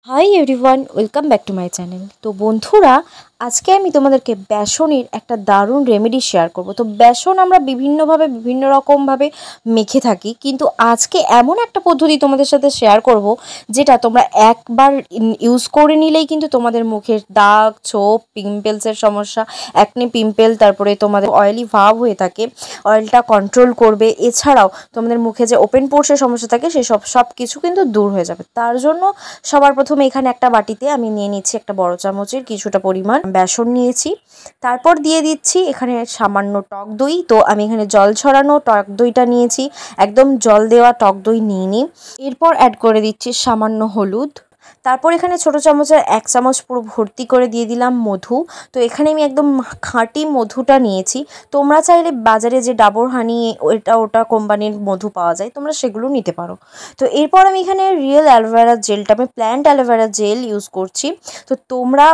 Hi everyone, welcome back to my channel. তো বন্ধুরা, আজকে আমি তোমাদেরকে বেসনের একটা দারুণ রেমেডি শেয়ার করব। তো বেসন আমরা বিভিন্নভাবে বিভিন্ন রকমভাবে মেখে থাকি, কিন্তু আজকে এমন একটা পদ্ধতি তোমাদের সাথে শেয়ার করব যেটা তোমরা একবার ইউজ করে নিলেই কিন্তু তোমাদের মুখের দাগ, ছোপ, পিম্পলসের সমস্যা, অ্যাকনে পিম্পল, তারপরে তোমাদের অয়েলি ভাব হয়ে থাকে, অয়েলটা কন্ট্রোল করবে। এছাড়াও তোমাদের মুখে যে ওপেন পোর্সের সমস্যা থাকে সেই সব কিছু কিন্তু দূর হয়ে যাবে। তার জন্য সবার প্রথমে এখানে একটা বাটিতে আমি নিয়ে নিচ্ছি একটা বড় চামচের কিছুটা পরিমাণ বেসন নিয়েছি। তারপর দিয়ে দিচ্ছি এখানে সামান্য টক দই। তো আমি এখানে জল ছড়ানো টক দইটা নিয়েছি, একদম জল দেওয়া টক দই নিয়ে নিই। এরপর অ্যাড করে দিচ্ছি সামান্য হলুদ। তারপর এখানে ছোটো চামচের 1 চামচ পুরো ভর্তি করে দিয়ে দিলাম মধু। তো এখানে আমি একদম খাঁটি মধুটা নিয়েছি। তোমরা চাইলে বাজারে যে ডাবর হানি ওটা কোম্পানির মধু পাওয়া যায়, তোমরা সেগুলো নিতে পারো। তো এরপর আমি এখানে রিয়েল অ্যালোভেরা জেলটা, আমি প্ল্যান্ট অ্যালোভেরা জেল ইউজ করছি। তো তোমরা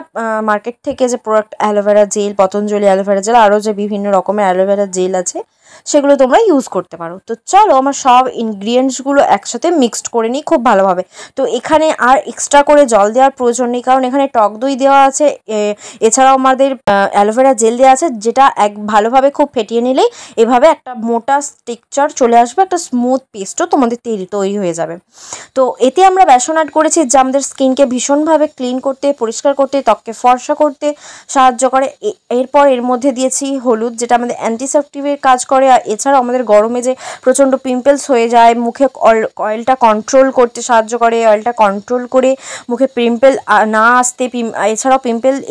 মার্কেট থেকে যে product aloe vera gel, Patanjali aloe vera gel, আরও যে বিভিন্ন রকমের অ্যালোভেরা জেল আছে সেগুলো তোমরা ইউজ করতে পারো। তো চলো আমার সব ইনগ্রিডিয়েন্টসগুলো একসাথে মিক্সড করে নিই খুব ভালোভাবে। তো এখানে আর এক্সট্রা করে জল দেওয়ার প্রয়োজন নেই, কারণ এখানে টক দই দেওয়া আছে, এছাড়াও আমাদের অ্যালোভেরা জেল দেওয়া আছে, যেটা ভালোভাবে খুব ফেটিয়ে নিলেই এভাবে একটা মোটা টেক্সচার চলে আসবে, একটা স্মুথ পেস্টও তোমাদের তৈরি হয়ে যাবে। তো এতে আমরা বেসন অ্যাড করেছি যা আমাদের স্কিনকে ভীষণভাবে ক্লিন করতে, পরিষ্কার করতে, ত্বককে ফর্সা করতে সাহায্য করে। এরপর এর মধ্যে দিয়েছি হলুদ, যেটা আমাদের অ্যান্টিসেপটিভের কাজ করে। আর এছাড়াও আমাদের গরমে যে প্রচণ্ড পিম্পলস হয়ে যায়, মুখে অয়েলটা কন্ট্রোল করতে সাহায্য করে। অয়েলটা কন্ট্রোল করে মুখে পিম্পল না আসতে,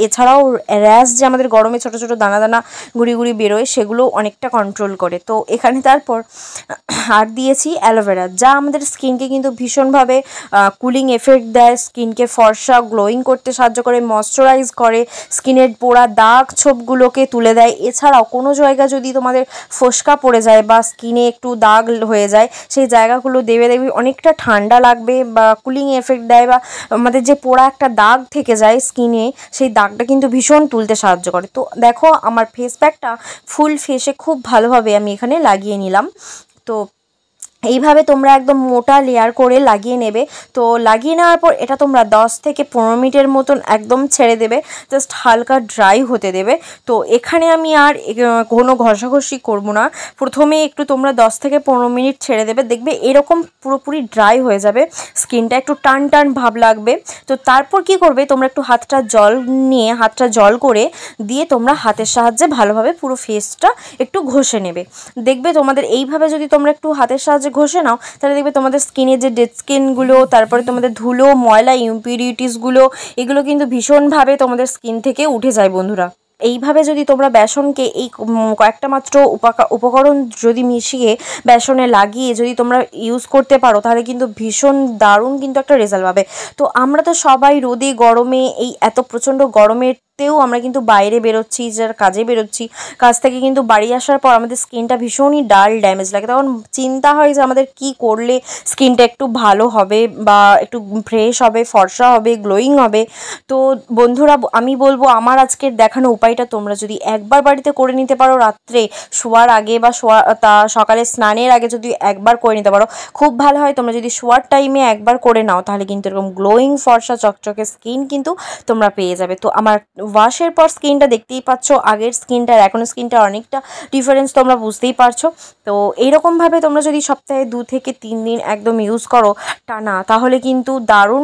এছাড়াও র্যাশ যে আমাদের গরমে ছোটো ছোটো দানা দানা গুঁড়ি গুঁড়ি বেরোয়, সেগুলো অনেকটা কন্ট্রোল করে। তো এখানে তারপর আর দিয়েছি অ্যালোভেরা, যা আমাদের স্কিনকে কিন্তু ভীষণভাবে কুলিং এফেক্ট দেয়, স্কিনকে ফর্সা গ্লোয়িং করতে সাহায্য করে, ময়শ্চারাইজ করে, স্কিনের পোড়া দাগ ছোপগুলোকে তুলে দেয়। এছাড়াও কোনো জায়গা যদি তোমাদের ফোস্কা পড়ে যায় বা স্কিনে একটু দাগ হয়ে যায়, সেই জায়গাগুলো দেখবি অনেকটা ঠান্ডা লাগবে বা কুলিং এফেক্ট দেয়, বা আমাদের যে পোড়া একটা দাগ থেকে যায় স্কিনে, সেই দাগটা কিন্তু ভীষণ তুলতে সাহায্য করে। তো দেখো আমার ফেস প্যাকটা ফুল ফেসে খুব ভালোভাবে আমি এখানে লাগিয়ে নিলাম। তো এইভাবে তোমরা একদম মোটা লেয়ার করে লাগিয়ে নেবে। তো লাগিয়ে নেওয়ার পর এটা তোমরা 10 থেকে 15 মিনিটের মতন একদম ছেড়ে দেবে, জাস্ট হালকা ড্রাই হতে দেবে। তো এখানে আমি আর কোনো ঘষাঘষি করবো না, প্রথমে একটু তোমরা 10 থেকে 15 মিনিট ছেড়ে দেবে, দেখবে এরকম পুরোপুরি ড্রাই হয়ে যাবে, স্কিনটা একটু টান টান ভাব লাগবে। তো তারপর কি করবে, তোমরা একটু হাতটা জল করে দিয়ে তোমরা হাতের সাহায্যে ভালোভাবে পুরো ফেসটা একটু ঘষে নেবে। দেখবে তোমাদের এইভাবে যদি তোমরা একটু হাতের সাহায্যে ঘষে নাও, তাহলে দেখবে তোমাদের স্কিনের যে ডেড স্কিনগুলো, তারপরে তোমাদের ধুলো, ময়লা, ইমপিউরিটিসগুলো, এগুলো কিন্তু ভীষণভাবে তোমাদের স্কিন থেকে উঠে যায় বন্ধুরা। এইভাবে যদি তোমরা বেসনকে এই কয়েকটা মাত্র উপকরণ যদি মিশিয়ে বেসনে লাগিয়ে যদি তোমরা ইউজ করতে পারো, তাহলে কিন্তু ভীষণ দারুণ কিন্তু একটা রেজাল্ট পাবে। তো আমরা তো সবাই রোদে গরমে, এই এত প্রচণ্ড গরমেতেও আমরা কিন্তু বাইরে বেরোচ্ছি, যার কাজে বেরোচ্ছি, কাজ থেকে কিন্তু বাড়ি আসার পর আমাদের স্কিনটা ভীষণই ডাল ড্যামেজ লাগে, তখন চিন্তা হয় যে আমাদের কি করলে স্কিনটা একটু ভালো হবে বা একটু ফ্রেশ হবে, ফর্সা হবে, গ্লোয়িং হবে। তো বন্ধুরা, আমি বলবো আমার আজকের দেখানো উপায়টা তোমরা যদি একবার বাড়িতে করে নিতে পারো, রাত্রে শোয়ার আগে বা সকালে স্নানের আগে যদি একবার করে নিতে পারো, খুব ভালো হয়। তোমরা যদি শোয়ার টাইমে একবার করে নাও, তাহলে কিন্তু এরকম গ্লোয়িং ফর্সা চকচকে স্কিন কিন্তু তোমরা পেয়ে যাবে। তো আমার ওয়াশের পর স্কিনটা দেখতেই পাচ্ছ, আগের স্কিনটার এখনও স্কিনটা অনেকটা ডিফারেন্স তোমরা বুঝতেই পারছো। তো এইরকমভাবে তোমরা যদি সপ্তাহে 2 থেকে 3 দিন একদম ইউজ করো টানা, তাহলে কিন্তু দারুণ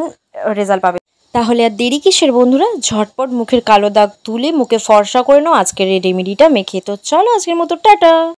রেজাল্ট পাবে। তাহলে আর দেরি কিসের বন্ধুরা, ঝটপট মুখের কালো দাগ তুলে মুখে ফর্সা করে নাও আজকের এই রেমেডিটা মেখে। তো চলো আজকের মতো টাটা।